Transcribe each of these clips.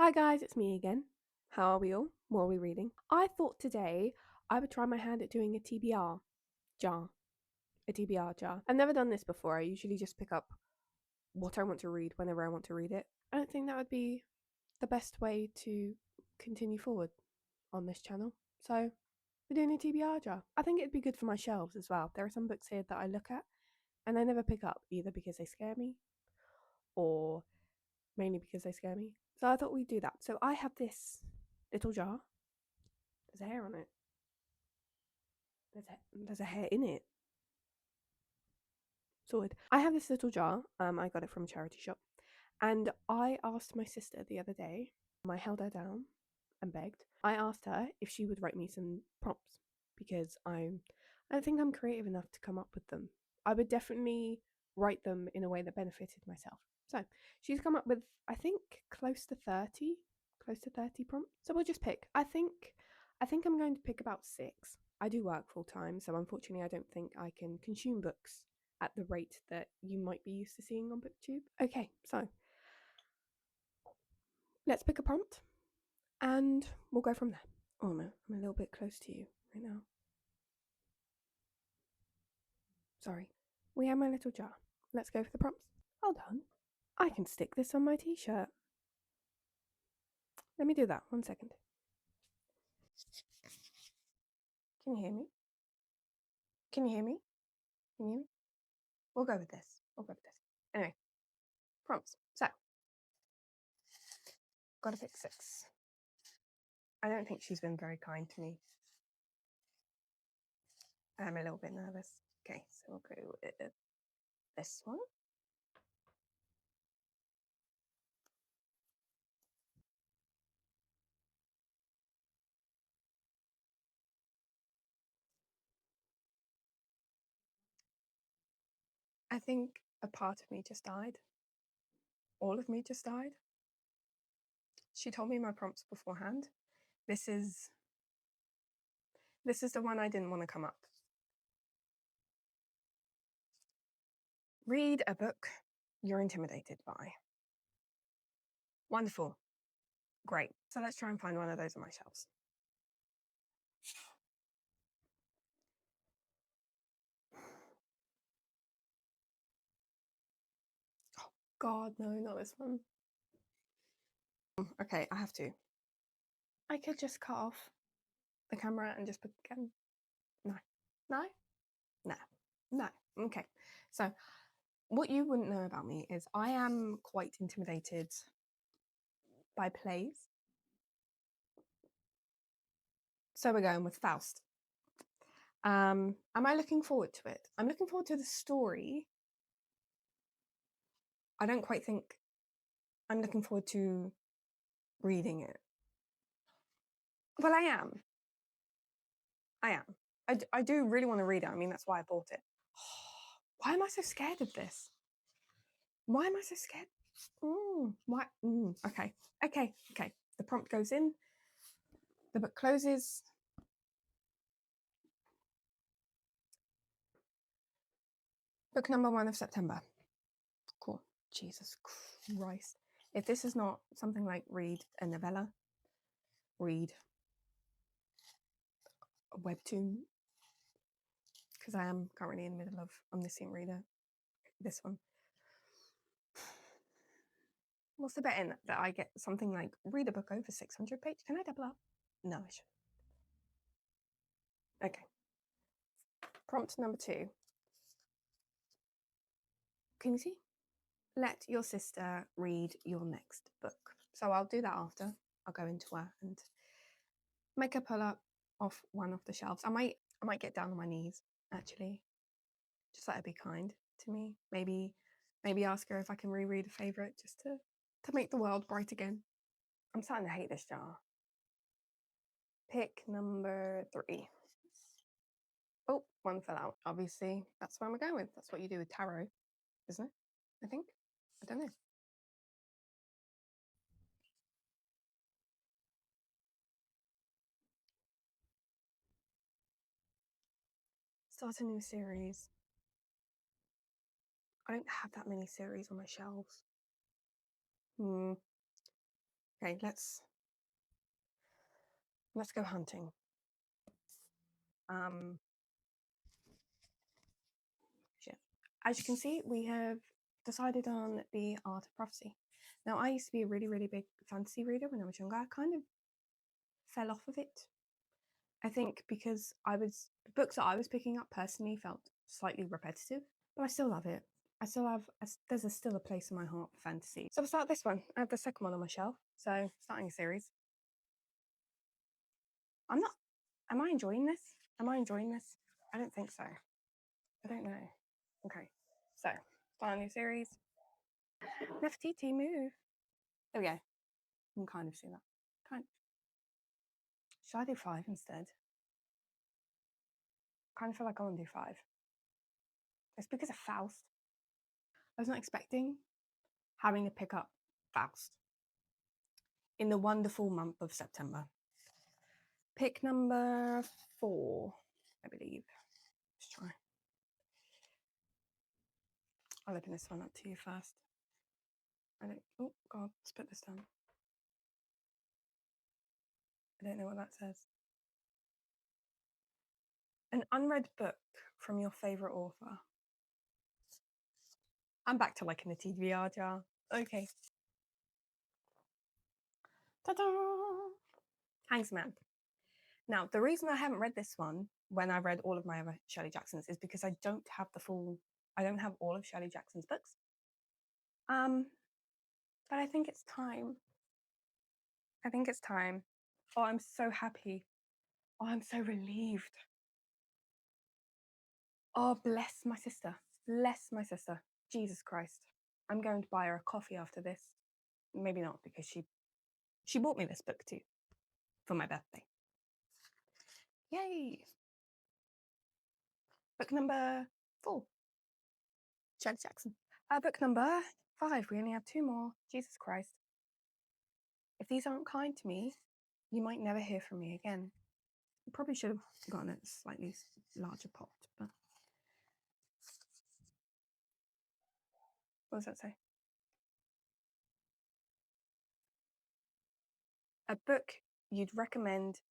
Hi guys, it's me again. How are we all? What are we reading? I thought today I would try my hand at doing a TBR jar. A TBR jar. I've never done this before. I usually just pick up what I want to read whenever I want to read it. I don't think that would be the best way to continue forward on this channel. So we're doing a TBR jar. I think it'd be good for my shelves as well. There are some books here that I look at and I never pick up, either because they scare me or mainly because they scare me. So I thought we'd do that. So I have this little jar. There's a hair on it. There's a hair in it. Sorted. I have this little jar. I got it from a charity shop. And I asked my sister the other day, I held her down and begged. I asked her if she would write me some prompts because I don't think I'm creative enough to come up with them. I would definitely write them in a way that benefited myself. So she's come up with, I think, close to 30 prompts. So we'll just pick. I think I'm going to pick about 6. I do work full time, so unfortunately I don't think I can consume books at the rate that you might be used to seeing on BookTube. Okay, so let's pick a prompt and we'll go from there. Oh no, I'm a little bit close to you right now. Sorry. We have my little jar. Let's go for the prompts. Well done. I can stick this on my t-shirt. Let me do that. 1 second. Can you hear me? Can you hear me? Can you hear me? We'll go with this. Anyway, prompts. So, gotta pick 6. I don't think she's been very kind to me. I'm a little bit nervous. Okay, so we'll go with this one. I think a part of me just died. All of me just died. She told me my prompts beforehand. This is the one I didn't want to come up. Read a book you're intimidated by. Wonderful. Great. So let's try and find one of those on my shelves. Oh, God, no, not this one. Okay, I have to. I could just cut off the camera and just put it again. No. No? No. No. Okay. So what you wouldn't know about me is I am quite intimidated by plays. So we're going with Faust. Am I looking forward to it? I'm looking forward to the story. I don't quite think I'm looking forward to reading it. Well, I am. I do really want to read it. I mean, that's why I bought it. Why am I so scared of this? Why am I so scared? Why? Okay. The prompt goes in. The book closes. Book number 1 of September. Cool. Jesus Christ. If this is not something like read a novella, read a webtoon, because I am currently in the middle of Omniscient Reader, this one. What's the bet in that I get something like read a book over 600 pages? Can I double up? No, I shouldn't. Okay. Prompt number 2. Can you see? Let your sister read your next book. So I'll do that after. I'll go into her and make her pull up off one of the shelves. I might get down on my knees, actually. Just let her be kind to me. Maybe ask her if I can reread a favourite just to make the world bright again. I'm starting to hate this jar. Pick number 3. Oh, one fell out. Obviously, that's what I'm going with. That's what you do with tarot, isn't it? I think. I don't know. Start a new series. I don't have that many series on my shelves. Okay, let's go hunting. As you can see, we have decided on the Art of Prophecy. Now, I used to be a really, really big fantasy reader when I was younger. I kind of fell off of it. I think because the books that I was picking up personally felt slightly repetitive, but I still love it. There's still a place in my heart for fantasy. So I'll start this one. I have the second one on my shelf. So starting a series. Am I enjoying this? Am I enjoying this? I don't think so. I don't know. Okay. So starting a new series. Nefertiti, move. There we go. You can kind of see that. Should I do 5 instead? I kind of feel like I want to do 5. It's because of Faust. I was not expecting having to pick up Faust in the wonderful month of September. Pick number 4, I believe. Let's try. I'll open this one up to you first. Oh God, let's put this down. I don't know what that says. An unread book from your favourite author. I'm back to liking the TBR jar. Okay. Ta-da! Hangsman. Now, the reason I haven't read this one when I've read all of my other Shirley Jacksons is because I don't have all of Shirley Jackson's books. But I think it's time. Oh, I'm so happy. Oh, I'm so relieved. Oh, bless my sister. Bless my sister. Jesus Christ. I'm going to buy her a coffee after this. Maybe not, because she bought me this book too for my birthday. Yay. Book number 4. Shirley Jackson. Book number 5. We only have 2 more. Jesus Christ. If these aren't kind to me, you might never hear from me again. You probably should have gotten a slightly larger pot, but what does that say? A book you'd recommend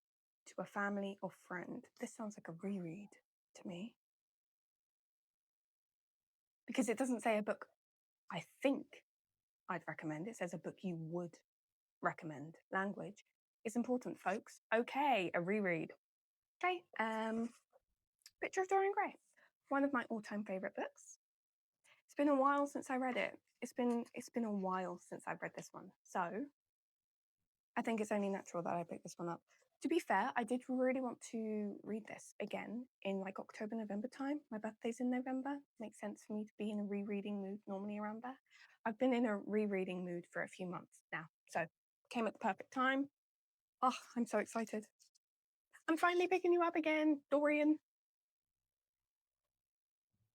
to a family or friend. This sounds like a reread to me. Because it doesn't say a book I think I'd recommend. It says a book you would recommend. Language is important, folks. Okay, a reread. Okay, Picture of Dorian Gray. One of my all-time favourite books. It's been a while since I read it. It's been a while since I've read this one. So I think it's only natural that I pick this one up. To be fair, I did really want to read this again in like October, November time. My birthday's in November. Makes sense for me to be in a rereading mood normally around there. I've been in a rereading mood for a few months now. So came at the perfect time. Oh, I'm so excited. I'm finally picking you up again, Dorian.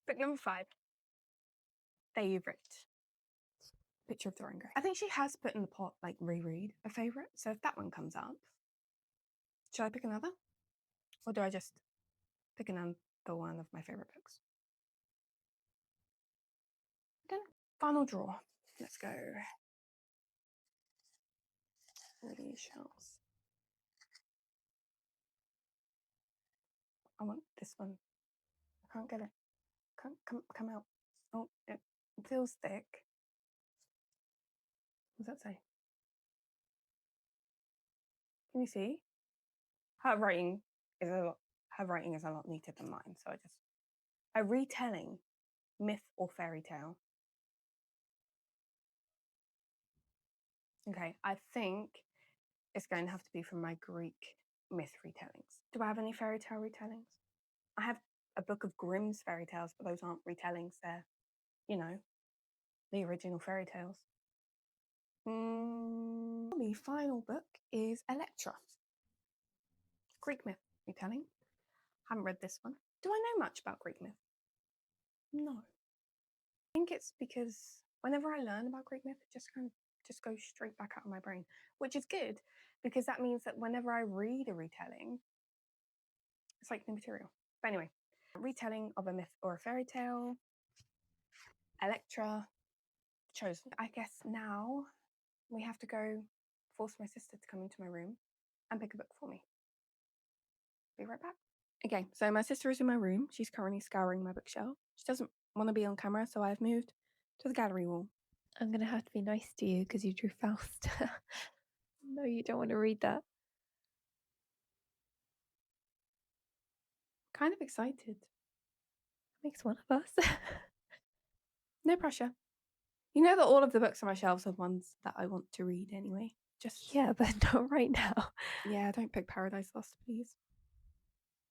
Book number 5. Favorite. Picture of Dorian Gray. I think she has put in the pot like reread a favorite. So if that one comes up, should I pick another? Or do I just pick another one of my favorite books? Okay. Final draw. Let's go. Lily shells. I want this one. I can't get it. Can't come out. Oh, it feels thick. What does that say? Can you see? Her writing is a lot neater than mine. So a retelling, myth or fairy tale. Okay, I think it's going to have to be from my Greek myth retellings. Do I have any fairy tale retellings? I have a book of Grimm's fairy tales, but those aren't retellings. They're, the original fairy tales. The final book is Electra. Greek myth retelling. Haven't read this one. Do I know much about Greek myth? No. I think it's because whenever I learn about Greek myth, it just goes straight back out of my brain, which is good because that means that whenever I read a retelling, it's like new material. But anyway, a retelling of a myth or a fairy tale. Electra, chosen. I guess now we have to go forced my sister to come into my room and pick a book for me. Be right back. Okay, so my sister is in my room. She's currently scouring my bookshelf. She doesn't want to be on camera, so I've moved to the gallery wall. I'm going to have to be nice to you because you drew Faust. No, you don't want to read that. Kind of excited. Makes one of us. No pressure. You know that all of the books on my shelves are ones that I want to read anyway. Just Yeah, but not right now. Yeah, don't pick Paradise Lost, please.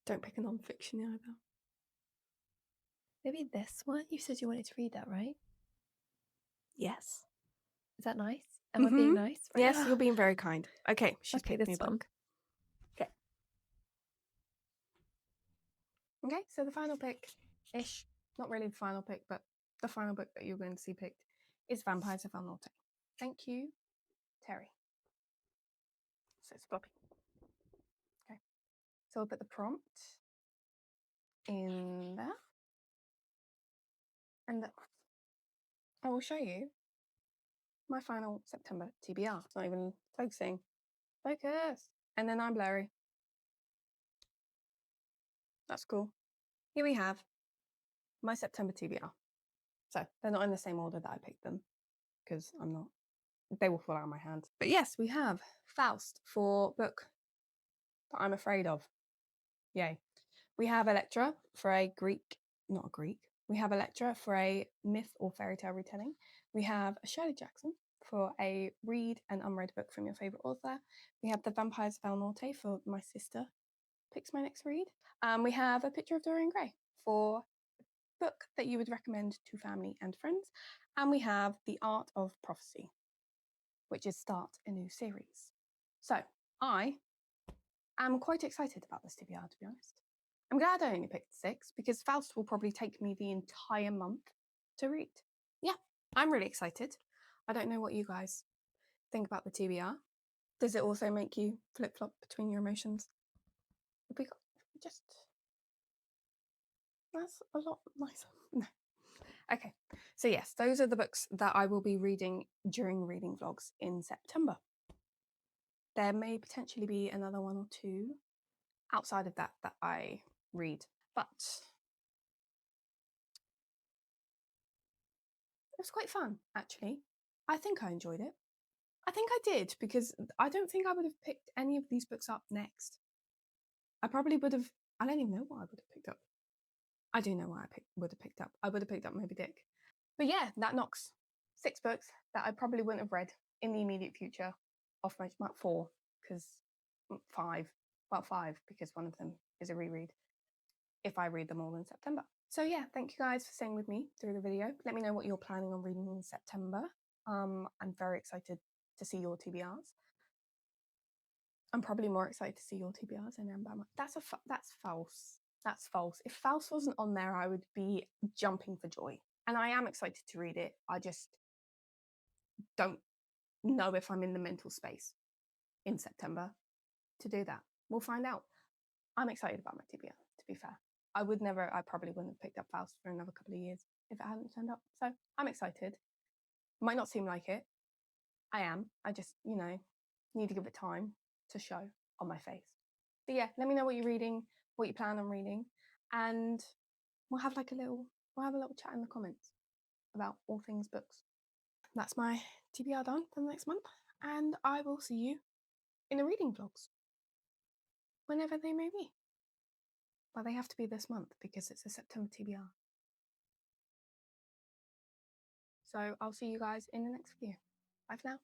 Don't pick a non-fiction either. Maybe this one? You said you wanted to read that, right? Yes. Is that nice? Am I being nice right Yes, now? you're being very kind. Okay, she's Okay, picked me a this one. book. Okay. Okay, so the final pick-ish, not really the final pick, but the final book that you're going to see picked is Vampires of Norte. Thank you, Terry. So it's floppy. Okay. So I'll put the prompt in there. And I will show you my final September TBR. It's not even focusing. Focus. And then I'm blurry. That's cool. Here we have my September TBR. So they're not in the same order that I picked them because I'm not, they will fall out of my hands. But yes, we have Faust for book that I'm afraid of. Yay. We have Electra for a we have Electra for a myth or fairy tale retelling. We have Shirley Jackson for a read an unread book from your favourite author. We have The Vampires of El Norte for my sister picks my next read. We have A Picture of Dorian Gray for a book that you would recommend to family and friends. And we have The Art of Prophecy, which is start a new series. So I am quite excited about this TBR, to be honest. I'm glad I only picked 6 because Faust will probably take me the entire month to read. Yeah, I'm really excited. I don't know what you guys think about the TBR. Does it also make you flip-flop between your emotions? We got just... That's a lot nicer. No. Okay, so yes, those are the books that I will be reading during reading vlogs in September. There may potentially be another 1 or 2 outside of that I read, but it was quite fun, actually. I think I enjoyed it. I think I did, because I don't think I would have picked any of these books up next. I probably would have, I don't even know what I would have picked up. I do know what I would have picked up. I would have picked up Moby Dick. But yeah, that knocks 6 books that I probably wouldn't have read in the immediate future off my 4, because 5, well 5, because one of them is a reread if I read them all in September. So yeah, thank you guys for staying with me through the video. Let me know what you're planning on reading in September. I'm very excited to see your TBRs. I'm probably more excited to see your TBRs than I am about mine. That's false. That's false. If Faust wasn't on there, I would be jumping for joy. And I am excited to read it. I just don't know if I'm in the mental space in September to do that. We'll find out. I'm excited about my TBR, to be fair. I probably wouldn't have picked up Faust for another couple of years if it hadn't turned up. So I'm excited. Might not seem like it. I am. I just, need to give it time to show on my face. But yeah, let me know what you're reading, what you plan on reading, and we'll have a little chat in the comments about all things books. That's my TBR done for the next month, and I will see you in the reading vlogs, whenever they may be. Well, they have to be this month because it's a September TBR. So I'll see you guys in the next video. Bye for now.